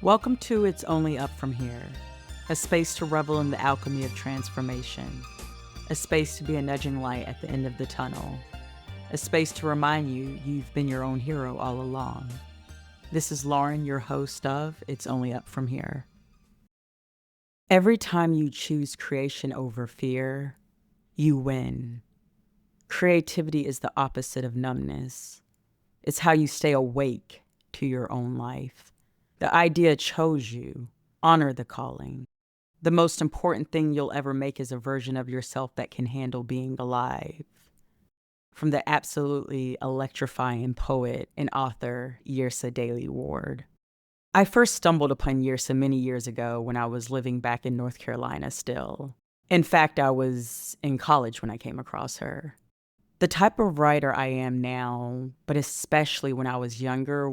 Welcome to It's Only Up From Here, a space to revel in the alchemy of transformation, a space to be a nudging light at the end of the tunnel, a space to remind you you've been your own hero all along. This is Lauren, your host of It's Only Up From Here. Every time you choose creation over fear, you win. Creativity is the opposite of numbness. It's how you stay awake to your own life. The idea chose you. Honor the calling. The most important thing you'll ever make is a version of yourself that can handle being alive. From the absolutely electrifying poet and author Yearsa Daley Ward. I first stumbled upon Yearsa many years ago when I was living back in North Carolina still. In fact, I was in college when I came across her. The type of writer I am now, but especially when I was younger,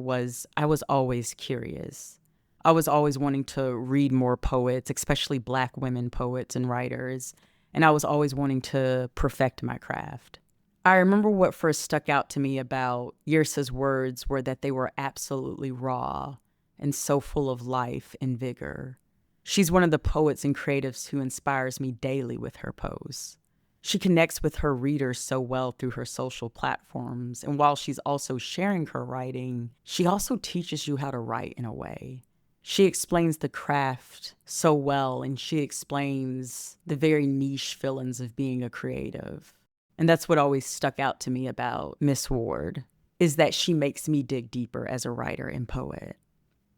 I was always curious. I was always wanting to read more poets, especially Black women poets and writers, and I was always wanting to perfect my craft. I remember what first stuck out to me about Yearsa's words were that they were absolutely raw and so full of life and vigor. She's one of the poets and creatives who inspires me daily with her posts. She connects with her readers so well through her social platforms, and while she's also sharing her writing, she also teaches you how to write in a way. She explains the craft so well, and she explains the very niche feelings of being a creative. And that's what always stuck out to me about Miss Ward, is that she makes me dig deeper as a writer and poet.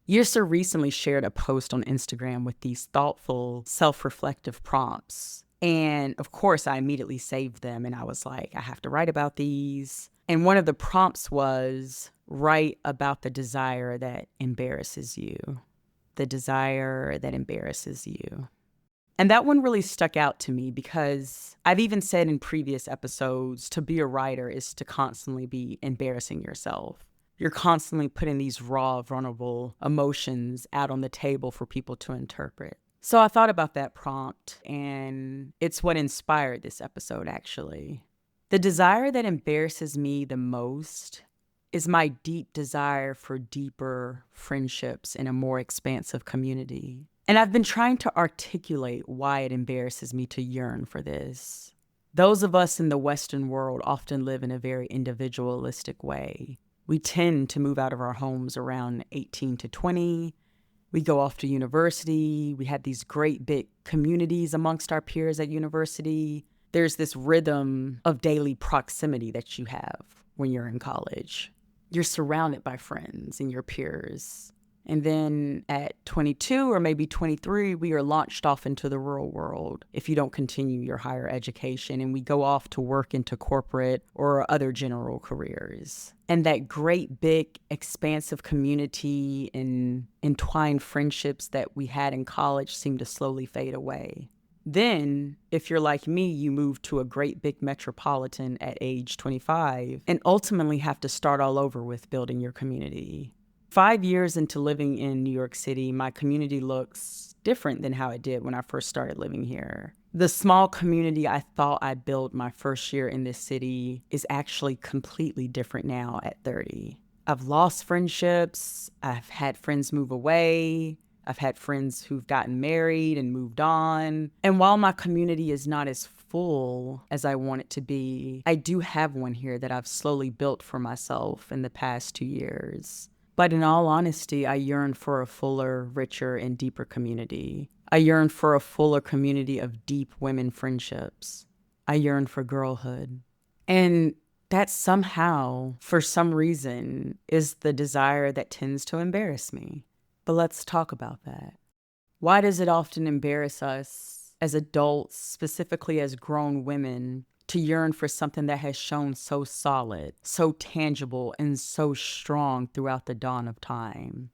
Yearsa recently shared a post on Instagram with these thoughtful, self-reflective prompts. And of course, I immediately saved them and I was like, I have to write about these. And one of the prompts was, write about the desire that embarrasses you. The desire that embarrasses you. And that one really stuck out to me because I've even said in previous episodes, to be a writer is to constantly be embarrassing yourself. You're constantly putting these raw, vulnerable emotions out on the table for people to interpret. So I thought about that prompt, and it's what inspired this episode, actually. The desire that embarrasses me the most is my deep desire for deeper friendships in a more expansive community. And I've been trying to articulate why it embarrasses me to yearn for this. Those of us in the Western world often live in a very individualistic way. We tend to move out of our homes around 18 to 20. We go off to university. We have these great big communities amongst our peers at university. There's this rhythm of daily proximity that you have when you're in college. You're surrounded by friends and your peers. And then at 22 or maybe 23, we are launched off into the real world if you don't continue your higher education, and we go off to work into corporate or other general careers. And that great big expansive community and entwined friendships that we had in college seem to slowly fade away. Then, if you're like me, you move to a great big metropolitan at age 25 and ultimately have to start all over with building your community. 5 years into living in New York City, my community looks different than how it did when I first started living here. The small community I thought I'd build my first year in this city is actually completely different now at 30. I've lost friendships. I've had friends move away. I've had friends who've gotten married and moved on. And while my community is not as full as I want it to be, I do have one here that I've slowly built for myself in the past 2 years. But in all honesty, I yearn for a fuller, richer, and deeper community. I yearn for a fuller community of deep women friendships. I yearn for girlhood. And that somehow, for some reason, is the desire that tends to embarrass me. But let's talk about that. Why does it often embarrass us as adults, specifically as grown women, to yearn for something that has shown so solid, so tangible, and so strong throughout the dawn of time?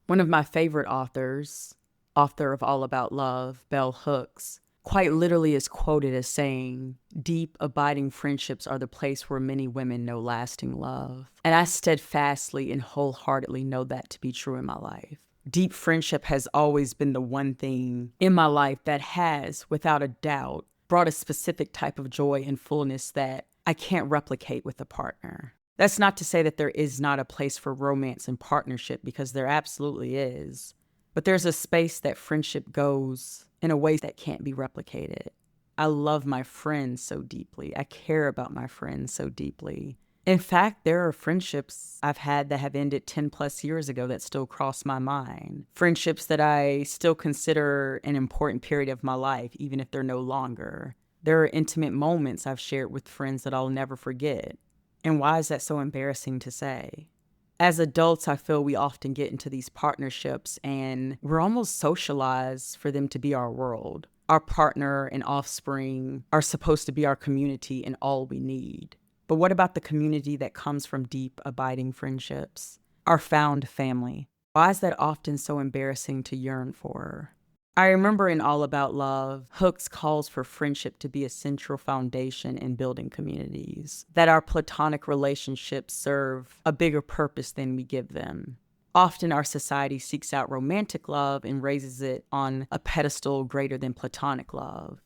One of my favorite authors, author of All About Love, Bell Hooks, quite literally is quoted as saying, "Deep, abiding friendships are the place where many women know lasting love." And I steadfastly and wholeheartedly know that to be true in my life. Deep friendship has always been the one thing in my life that has, without a doubt, brought a specific type of joy and fullness that I can't replicate with a partner. That's not to say that there is not a place for romance and partnership, because there absolutely is. But there's a space that friendship goes in a way that can't be replicated. I love my friends so deeply. I care about my friends so deeply. In fact, there are friendships I've had that have ended 10 plus years ago that still cross my mind. Friendships that I still consider an important period of my life, even if they're no longer. There are intimate moments I've shared with friends that I'll never forget. And why is that so embarrassing to say? As adults, I feel we often get into these partnerships and we're almost socialized for them to be our world. Our partner and offspring are supposed to be our community and all we need. But what about the community that comes from deep, abiding friendships? Our found family. Why is that often so embarrassing to yearn for? I remember in All About Love, Hooks calls for friendship to be a central foundation in building communities, that our platonic relationships serve a bigger purpose than we give them. Often our society seeks out romantic love and raises it on a pedestal greater than platonic love.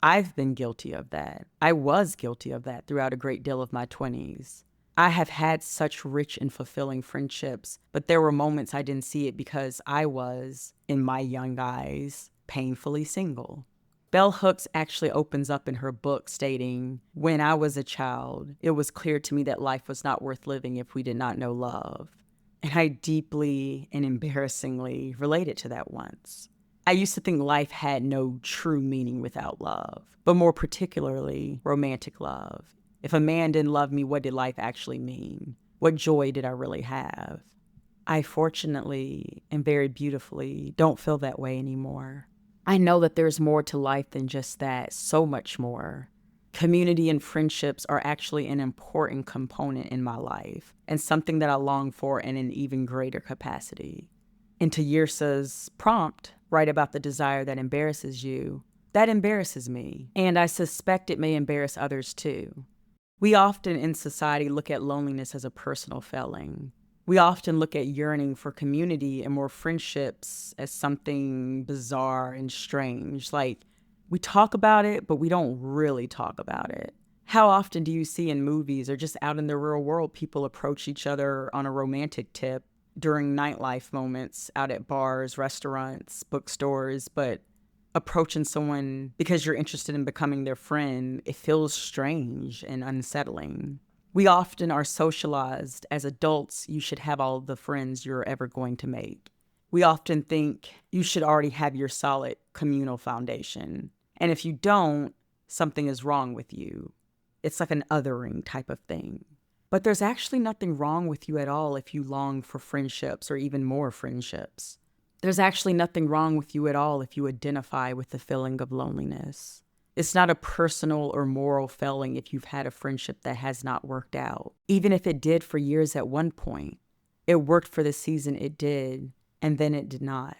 I've been guilty of that. I was guilty of that throughout a great deal of my 20s. I have had such rich and fulfilling friendships, but there were moments I didn't see it because I was, in my young eyes, painfully single. Bell Hooks actually opens up in her book stating, "When I was a child, it was clear to me that life was not worth living if we did not know love." And I deeply and embarrassingly related to that once. I used to think life had no true meaning without love, but more particularly, romantic love. If a man didn't love me, what did life actually mean? What joy did I really have? I fortunately and very beautifully don't feel that way anymore. I know that there's more to life than just that, so much more. Community and friendships are actually an important component in my life and something that I long for in an even greater capacity. And to Yirsa's prompt, write about the desire that embarrasses you, that embarrasses me. And I suspect it may embarrass others too. We often in society look at loneliness as a personal failing. We often look at yearning for community and more friendships as something bizarre and strange. Like, we talk about it, but we don't really talk about it. How often do you see in movies or just out in the real world people approach each other on a romantic tip during nightlife moments out at bars, restaurants, bookstores, but approaching someone because you're interested in becoming their friend, it feels strange and unsettling. We often are socialized as adults, you should have all the friends you're ever going to make. We often think you should already have your solid communal foundation. And if you don't, something is wrong with you. It's like an othering type of thing. But there's actually nothing wrong with you at all if you long for friendships or even more friendships. There's actually nothing wrong with you at all if you identify with the feeling of loneliness. It's not a personal or moral failing if you've had a friendship that has not worked out. Even if it did for years at one point, it worked for the season it did, and then it did not.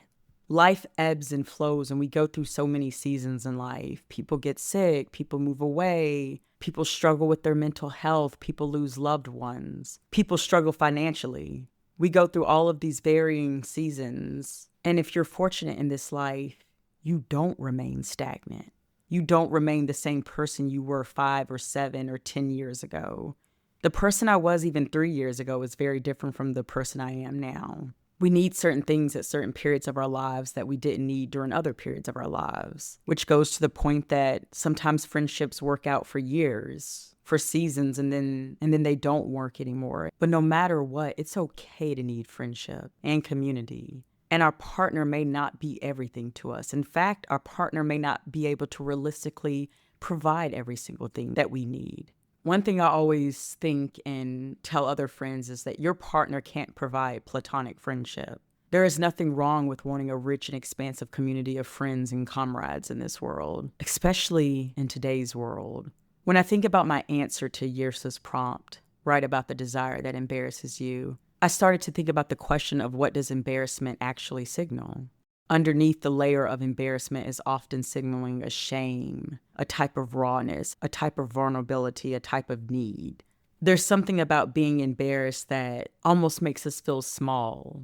Life ebbs and flows, and we go through so many seasons in life. People get sick, people move away, people struggle with their mental health, people lose loved ones, people struggle financially. We go through all of these varying seasons, and if you're fortunate in this life, you don't remain stagnant. You don't remain the same person you were 5 or 7 or 10 years ago. The person I was even 3 years ago is very different from the person I am now. We need certain things at certain periods of our lives that we didn't need during other periods of our lives, which goes to the point that sometimes friendships work out for years, for seasons, and then they don't work anymore. But no matter what, it's okay to need friendship and community. And our partner may not be everything to us. In fact, our partner may not be able to realistically provide every single thing that we need. One thing I always think and tell other friends is that your partner can't provide platonic friendship. There is nothing wrong with wanting a rich and expansive community of friends and comrades in this world, especially in today's world. When I think about my answer to Yirsa's prompt, write about the desire that embarrasses you, I started to think about the question of what does embarrassment actually signal? Underneath the layer of embarrassment is often signaling a shame, a type of rawness, a type of vulnerability, a type of need. There's something about being embarrassed that almost makes us feel small.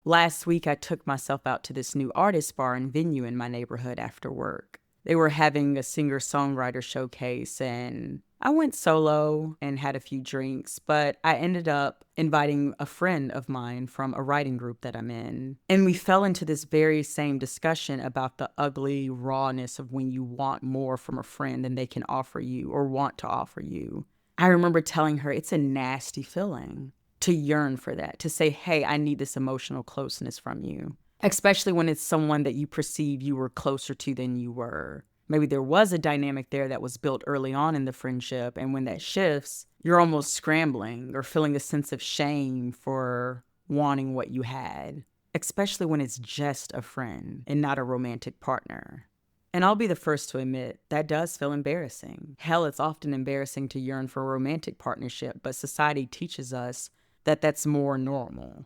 Last week, I took myself out to this new artist bar and venue in my neighborhood after work. They were having a singer-songwriter showcase, and I went solo and had a few drinks, but I ended up inviting a friend of mine from a writing group that I'm in. And we fell into this very same discussion about the ugly rawness of when you want more from a friend than they can offer you or want to offer you. I remember telling her it's a nasty feeling to yearn for that, to say, hey, I need this emotional closeness from you, especially when it's someone that you perceive you were closer to than you were. Maybe there was a dynamic there that was built early on in the friendship, and when that shifts, you're almost scrambling or feeling a sense of shame for wanting what you had, especially when it's just a friend and not a romantic partner. And I'll be the first to admit, that does feel embarrassing. Hell, it's often embarrassing to yearn for a romantic partnership, but society teaches us that that's more normal.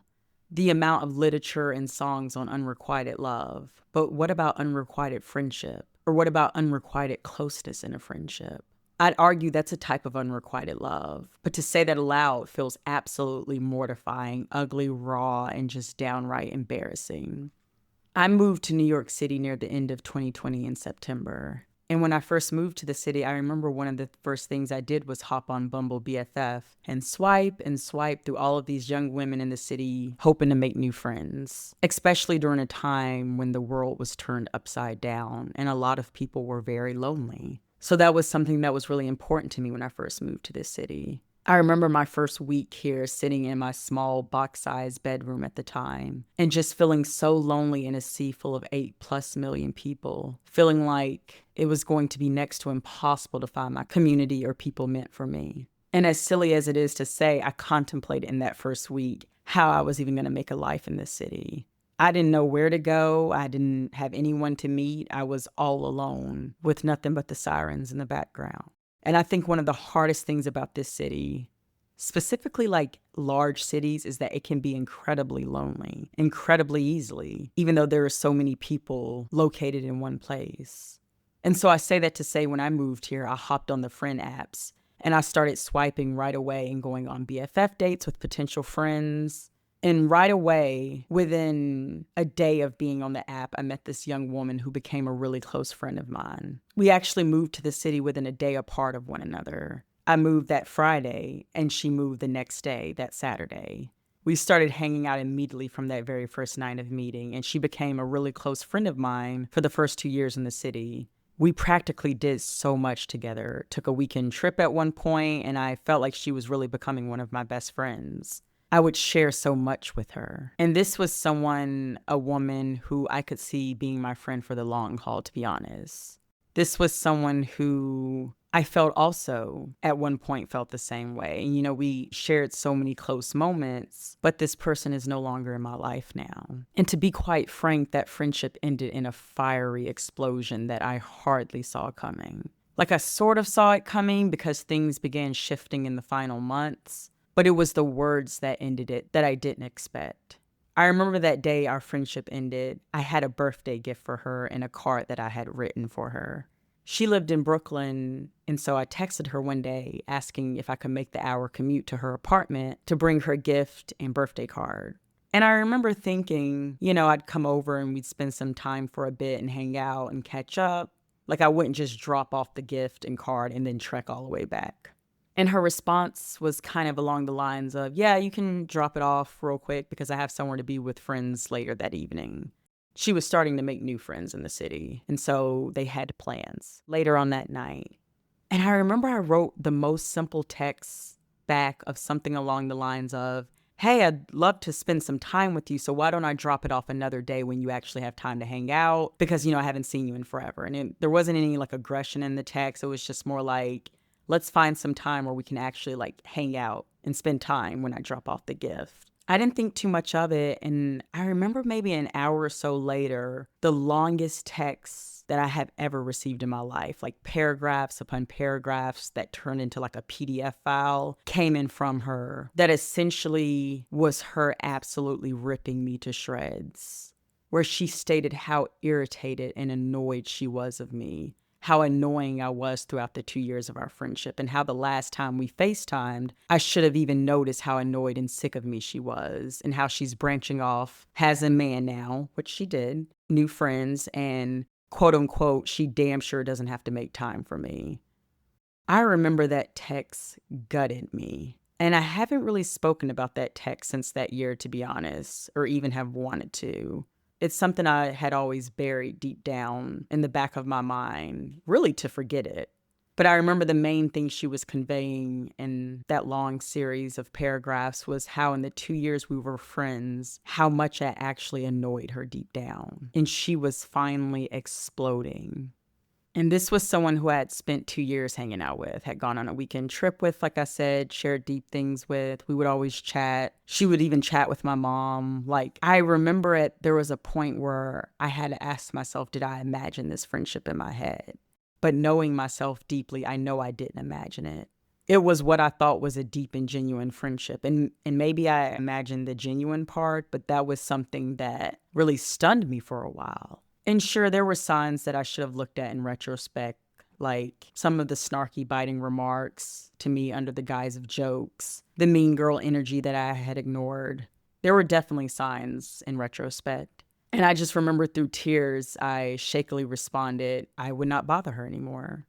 The amount of literature and songs on unrequited love. But what about unrequited friendship? Or what about unrequited closeness in a friendship? I'd argue that's a type of unrequited love. But to say that aloud feels absolutely mortifying, ugly, raw, and just downright embarrassing. I moved to New York City near the end of 2020 in September. And when I first moved to the city, I remember one of the first things I did was hop on Bumble BFF and swipe through all of these young women in the city, hoping to make new friends, especially during a time when the world was turned upside down and a lot of people were very lonely. So that was something that was really important to me when I first moved to this city. I remember my first week here sitting in my small box-sized bedroom at the time and just feeling so lonely in a sea full of 8+ million people, feeling like it was going to be next to impossible to find my community or people meant for me. And as silly as it is to say, I contemplated in that first week how I was even going to make a life in this city. I didn't know where to go. I didn't have anyone to meet. I was all alone with nothing but the sirens in the background. And I think one of the hardest things about this city, specifically like large cities, is that it can be incredibly lonely, incredibly easily, even though there are so many people located in one place. And so I say that to say when I moved here, I hopped on the friend apps and I started swiping right away and going on BFF dates with potential friends. And right away, within a day of being on the app, I met this young woman who became a really close friend of mine. We actually moved to the city within a day apart of one another. I moved that Friday, and she moved the next day, that Saturday. We started hanging out immediately from that very first night of meeting, and she became a really close friend of mine for the first 2 years in the city. We practically did so much together. Took a weekend trip at one point, and I felt like she was really becoming one of my best friends. I would share so much with her. And this was a woman who I could see being my friend for the long haul, to be honest. This was someone who I felt also at one point felt the same way. And, we shared so many close moments, but this person is no longer in my life now. And to be quite frank, that friendship ended in a fiery explosion that I hardly saw coming. Like I sort of saw it coming because things began shifting in the final months. But it was the words that ended it that I didn't expect. I remember that day our friendship ended. I had a birthday gift for her and a card that I had written for her. She lived in Brooklyn, and so I texted her one day asking if I could make the hour commute to her apartment to bring her gift and birthday card. And I remember thinking, I'd come over and we'd spend some time for a bit and hang out and catch up. Like I wouldn't just drop off the gift and card and then trek all the way back. And her response was kind of along the lines of, yeah, you can drop it off real quick because I have somewhere to be with friends later that evening. She was starting to make new friends in the city, and so they had plans later on that night. And I remember I wrote the most simple text back of something along the lines of, hey, I'd love to spend some time with you, so why don't I drop it off another day when you actually have time to hang out? Because, I haven't seen you in forever. And there wasn't any aggression in the text. It was just more like, let's find some time where we can actually hang out and spend time when I drop off the gift. I didn't think too much of it. And I remember maybe an hour or so later, the longest text that I have ever received in my life, paragraphs upon paragraphs that turned into a PDF file, came in from her that essentially was her absolutely ripping me to shreds, where she stated how irritated and annoyed she was of me, how annoying I was throughout the 2 years of our friendship, and how the last time we FaceTimed, I should have even noticed how annoyed and sick of me she was, and how she's branching off, has a man now, which she did, new friends, and quote unquote, she damn sure doesn't have to make time for me. I remember that text gutted me. And I haven't really spoken about that text since that year, to be honest, or even have wanted to. It's something I had always buried deep down in the back of my mind, really to forget it. But I remember the main thing she was conveying in that long series of paragraphs was how in the 2 years we were friends, how much I actually annoyed her deep down. And she was finally exploding. And this was someone who I had spent 2 years hanging out with, had gone on a weekend trip with, like I said, shared deep things with. We would always chat. She would even chat with my mom. Like, I remember there was a point where I had to ask myself, did I imagine this friendship in my head? But knowing myself deeply, I know I didn't imagine it. It was what I thought was a deep and genuine friendship. And maybe I imagined the genuine part, but that was something that really stunned me for a while. And sure, there were signs that I should have looked at in retrospect, like some of the snarky, biting remarks to me under the guise of jokes, the mean girl energy that I had ignored. There were definitely signs in retrospect. And I just remember through tears, I shakily responded, I would not bother her anymore.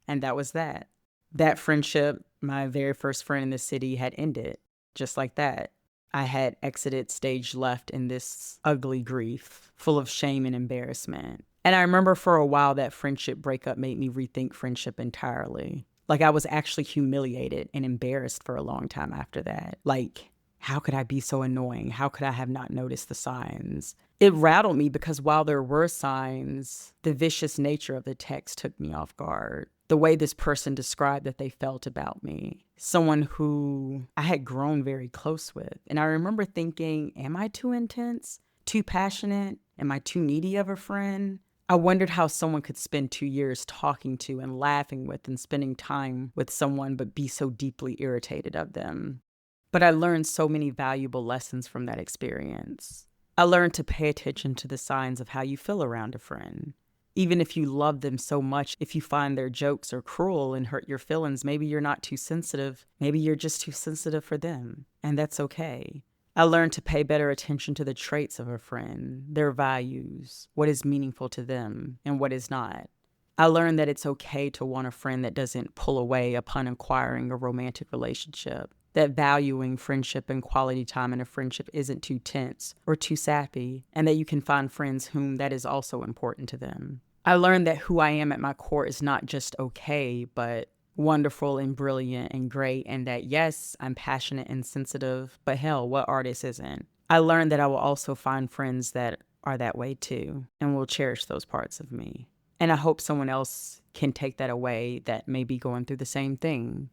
And that was that. That friendship, my very first friend in the city, had ended just like that. I had exited stage left in this ugly grief, full of shame and embarrassment. And I remember for a while that friendship breakup made me rethink friendship entirely. Like, I was actually humiliated and embarrassed for a long time after that. Like, how could I be so annoying? How could I have not noticed the signs? It rattled me because while there were signs, the vicious nature of the text took me off guard. The way this person described that they felt about me, someone who I had grown very close with. And I remember thinking, am I too intense? Too passionate? Am I too needy of a friend? I wondered how someone could spend 2 years talking to and laughing with and spending time with someone but be so deeply irritated of them. But I learned so many valuable lessons from that experience. I learned to pay attention to the signs of how you feel around a friend. Even if you love them so much, if you find their jokes are cruel and hurt your feelings, maybe you're not too sensitive. Maybe you're just too sensitive for them. And that's okay. I learned to pay better attention to the traits of a friend, their values, what is meaningful to them, and what is not. I learned that it's okay to want a friend that doesn't pull away upon acquiring a romantic relationship, that valuing friendship and quality time in a friendship isn't too tense or too sappy, and that you can find friends whom that is also important to them. I learned that who I am at my core is not just okay, but wonderful and brilliant and great, and that yes, I'm passionate and sensitive, but hell, what artist isn't? I learned that I will also find friends that are that way too, and will cherish those parts of me. And I hope someone else can take that away that may be going through the same thing.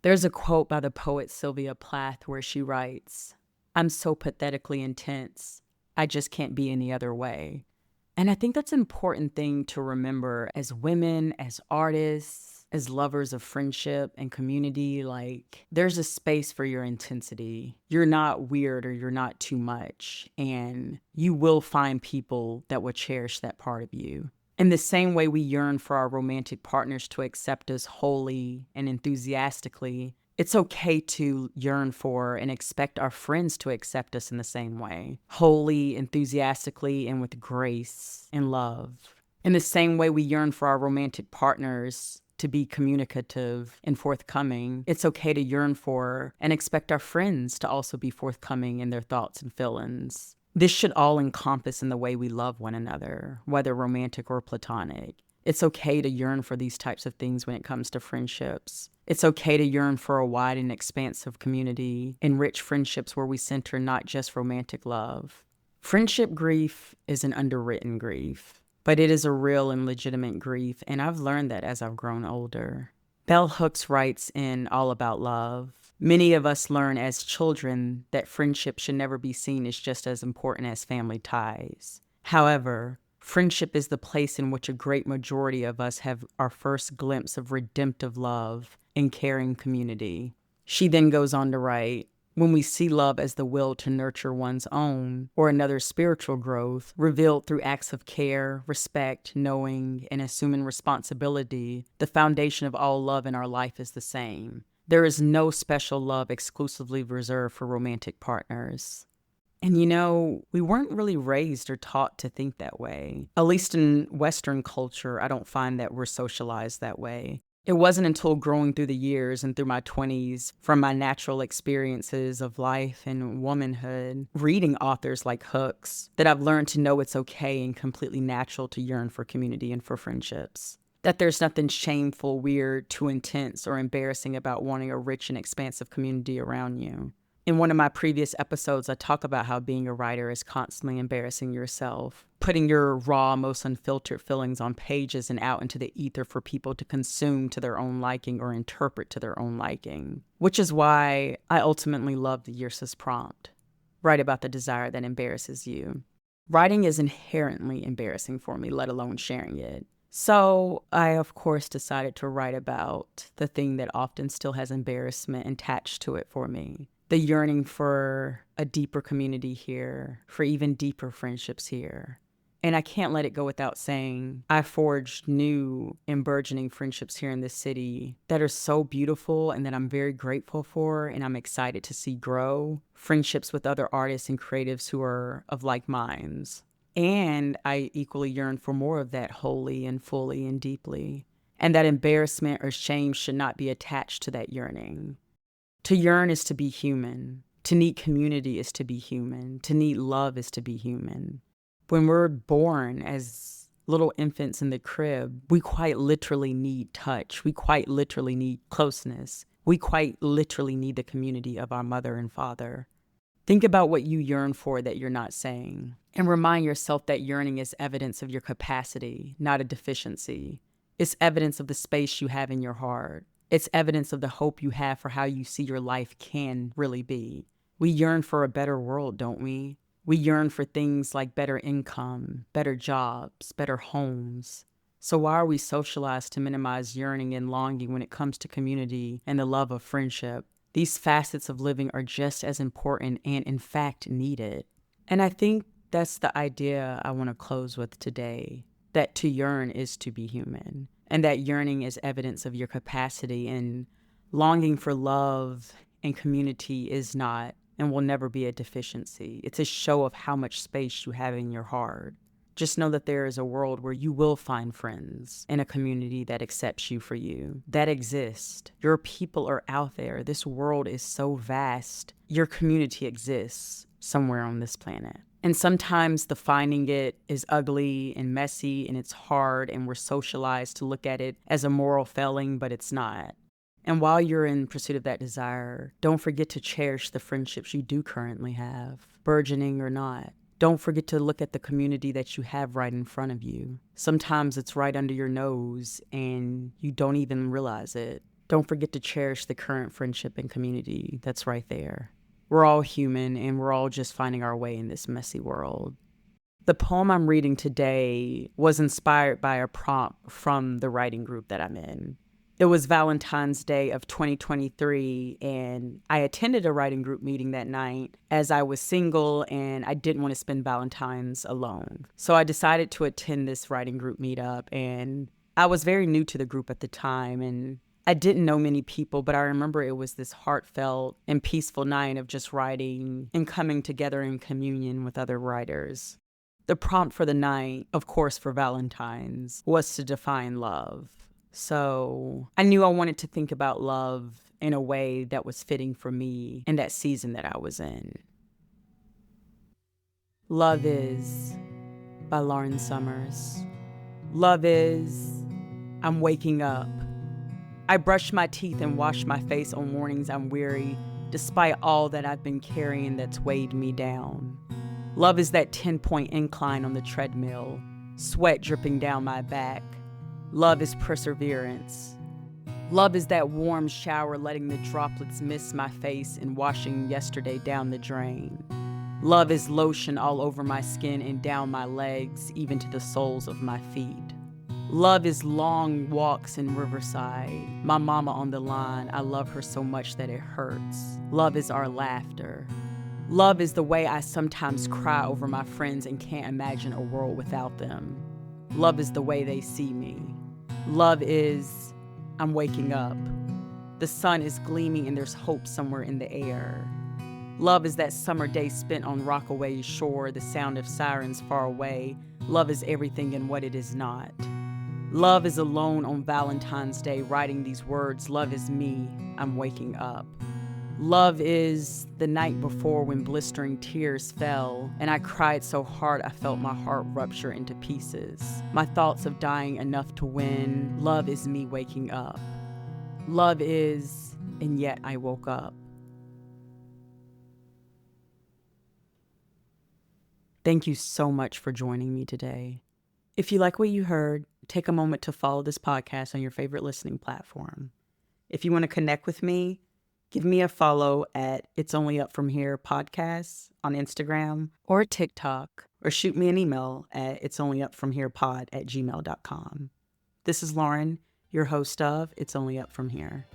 There's a quote by the poet Sylvia Plath where she writes, "I'm so pathetically intense, I just can't be any other way." And I think that's an important thing to remember as women, as artists, as lovers of friendship and community. Like, there's a space for your intensity. You're not weird or you're not too much. And you will find people that will cherish that part of you. In the same way we yearn for our romantic partners to accept us wholly and enthusiastically, it's okay to yearn for and expect our friends to accept us in the same way, wholly, enthusiastically, and with grace and love. In the same way we yearn for our romantic partners to be communicative and forthcoming, it's okay to yearn for and expect our friends to also be forthcoming in their thoughts and feelings. This should all encompass in the way we love one another, whether romantic or platonic. It's okay to yearn for these types of things when it comes to friendships. It's okay to yearn for a wide and expansive community, and rich friendships where we center not just romantic love. Friendship grief is an underwritten grief, but it is a real and legitimate grief, and I've learned that as I've grown older. Bell Hooks writes in All About Love, "Many of us learn as children that friendship should never be seen as just as important as family ties. However, friendship is the place in which a great majority of us have our first glimpse of redemptive love and caring community." She then goes on to write, "When we see love as the will to nurture one's own or another's spiritual growth, revealed through acts of care, respect, knowing, and assuming responsibility, the foundation of all love in our life is the same. There is no special love exclusively reserved for romantic partners." And we weren't really raised or taught to think that way. At least in Western culture, I don't find that we're socialized that way. It wasn't until growing through the years and through my 20s, from my natural experiences of life and womanhood, reading authors like Hooks, that I've learned to know it's okay and completely natural to yearn for community and for friendships. That there's nothing shameful, weird, too intense, or embarrassing about wanting a rich and expansive community around you. In one of my previous episodes, I talk about how being a writer is constantly embarrassing yourself, putting your raw, most unfiltered feelings on pages and out into the ether for people to consume to their own liking or interpret to their own liking. Which is why I ultimately love the Year's prompt. Write about the desire that embarrasses you. Writing is inherently embarrassing for me, let alone sharing it. So I, of course, decided to write about the thing that often still has embarrassment attached to it for me. The yearning for a deeper community here, for even deeper friendships here. And I can't let it go without saying I forged new and burgeoning friendships here in this city that are so beautiful and that I'm very grateful for and I'm excited to see grow. Friendships with other artists and creatives who are of like minds. And I equally yearn for more of that wholly and fully and deeply. And that embarrassment or shame should not be attached to that yearning. To yearn is to be human. To need community is to be human. To need love is to be human. When we're born as little infants in the crib, we quite literally need touch. We quite literally need closeness. We quite literally need the community of our mother and father. Think about what you yearn for that you're not saying. And remind yourself that yearning is evidence of your capacity, not a deficiency. It's evidence of the space you have in your heart. It's evidence of the hope you have for how you see your life can really be. We yearn for a better world, don't we? We yearn for things like better income, better jobs, better homes. So why are we socialized to minimize yearning and longing when it comes to community and the love of friendship? These facets of living are just as important and, in fact, needed. And I think that's the idea I want to close with today, that to yearn is to be human. And that yearning is evidence of your capacity, and longing for love and community is not and will never be a deficiency. It's a show of how much space you have in your heart. Just know that there is a world where you will find friends and a community that accepts you for you, that exists. Your people are out there. This world is so vast. Your community exists somewhere on this planet. And sometimes the finding it is ugly and messy and it's hard, and we're socialized to look at it as a moral failing, but it's not. And while you're in pursuit of that desire, don't forget to cherish the friendships you do currently have, burgeoning or not. Don't forget to look at the community that you have right in front of you. Sometimes it's right under your nose and you don't even realize it. Don't forget to cherish the current friendship and community that's right there. We're all human, and we're all just finding our way in this messy world. The poem I'm reading today was inspired by a prompt from the writing group that I'm in. It was Valentine's Day of 2023, and I attended a writing group meeting that night as I was single and I didn't want to spend Valentine's alone. So I decided to attend this writing group meetup, and I was very new to the group at the time, and I didn't know many people, but I remember it was this heartfelt and peaceful night of just writing and coming together in communion with other writers. The prompt for the night, of course for Valentine's, was to define love. So I knew I wanted to think about love in a way that was fitting for me in that season that I was in. Love Is by Lauren Summers. Love is, I'm waking up. I brush my teeth and wash my face on mornings I'm weary, despite all that I've been carrying that's weighed me down. Love is that 10-point incline on the treadmill, sweat dripping down my back. Love is perseverance. Love is that warm shower letting the droplets miss my face and washing yesterday down the drain. Love is lotion all over my skin and down my legs, even to the soles of my feet. Love is long walks in Riverside. My mama on the line, I love her so much that it hurts. Love is our laughter. Love is the way I sometimes cry over my friends and can't imagine a world without them. Love is the way they see me. Love is, I'm waking up. The sun is gleaming and there's hope somewhere in the air. Love is that summer day spent on Rockaway's shore, the sound of sirens far away. Love is everything and what it is not. Love is alone on Valentine's Day, writing these words. Love is me, I'm waking up. Love is the night before when blistering tears fell, and I cried so hard I felt my heart rupture into pieces. My thoughts of dying enough to win. Love is me waking up. Love is, and yet I woke up. Thank you so much for joining me today. If you like what you heard, take a moment to follow this podcast on your favorite listening platform. If you want to connect with me, give me a follow at It's Only Up From Here Podcasts on Instagram or TikTok, or shoot me an email at itsonlyupfromherepod@gmail.com. This is Lauren, your host of It's Only Up From Here.